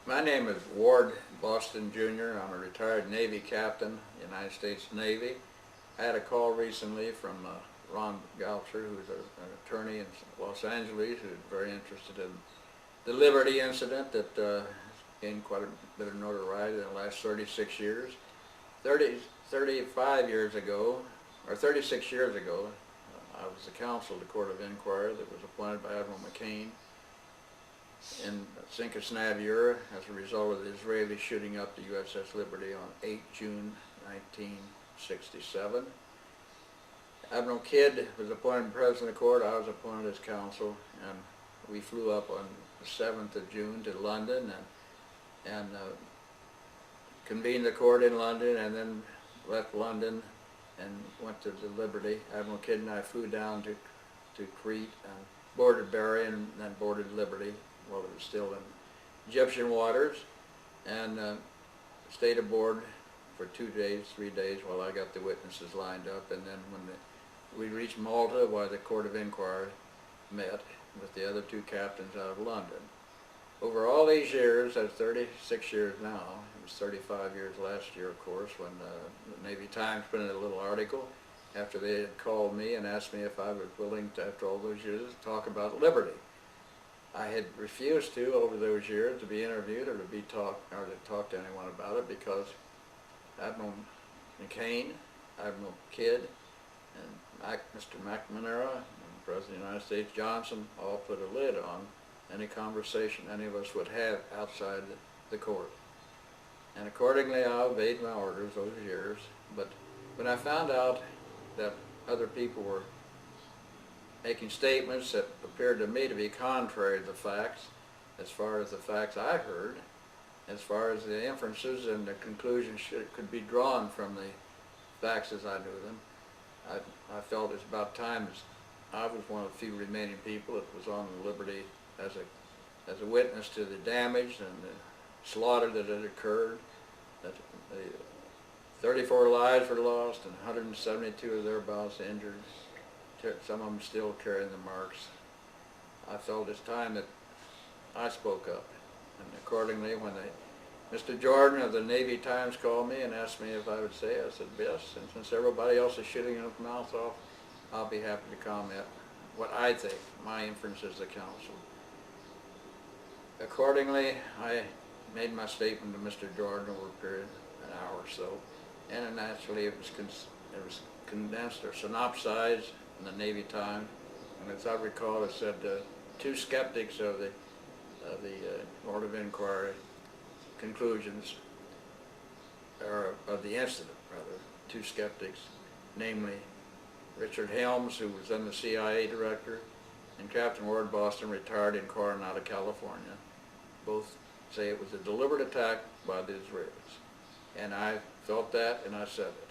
My name is Ward Boston Jr. I'm a retired Navy captain, United States Navy. I had a call recently from Ron Goucher, who's an attorney in Los Angeles, who's very interested in the Liberty incident that has gained quite a bit of notoriety in the last 36 years. 35 years ago, or 36 years ago, I was the counsel of the Court of Inquiry that was appointed by Admiral McCain in Sincus Navure as a result of the Israelis shooting up the USS Liberty on 8 June 1967. Admiral Kidd was appointed president of the court. I was appointed as counsel, and we flew up on the 7th of June to London and convened the court in London, and then left London and went to the Liberty. Admiral Kidd and I flew down to Crete and boarded Berry and then boarded Liberty while it was still in Egyptian waters, and stayed aboard for 2 days, 3 days while I got the witnesses lined up, and then when we reached Malta, where the Court of Inquiry met with the other two captains out of London. Over all these years, that's 36 years now, it was 35 years last year, of course, when the Navy Times put in a little article after they had called me and asked me if I was willing to, after all those years, to talk about Liberty. I had refused to, over those years, to be interviewed or to talk to anyone about it, because Admiral McCain, Admiral Kidd, and Mr. McNamara, and President of the United States Johnson all put a lid on any conversation any of us would have outside the court. And accordingly, I obeyed my orders those years. But when I found out that other people were making statements that appeared to me to be contrary to the facts, as far as the facts I heard, as far as the inferences and the conclusions could be drawn from the facts as I knew them, I felt it's about time, as I was one of the few remaining people that was on the Liberty as a witness to the damage and the slaughter that had occurred, that the 34 lives were lost and 172 or thereabouts injured. Some of them still carrying the marks. I felt it's time that I spoke up, and accordingly, when Mr. Jordan of the Navy Times called me and asked me if I would say, I said yes, and since everybody else is shooting his mouth off, I'll be happy to comment what I think, my inference as the counsel. Accordingly, I made my statement to Mr. Jordan over a period of an hour or so, and naturally it was condensed or synopsized in the Navy Times, and as I recall, it said two skeptics of the Court of Inquiry conclusions, or of the incident rather, two skeptics, namely Richard Helms, who was then the CIA director, and Captain Ward Boston, retired in Coronado, California. Both say it was a deliberate attack by the Israelis, and I felt that, and I said it.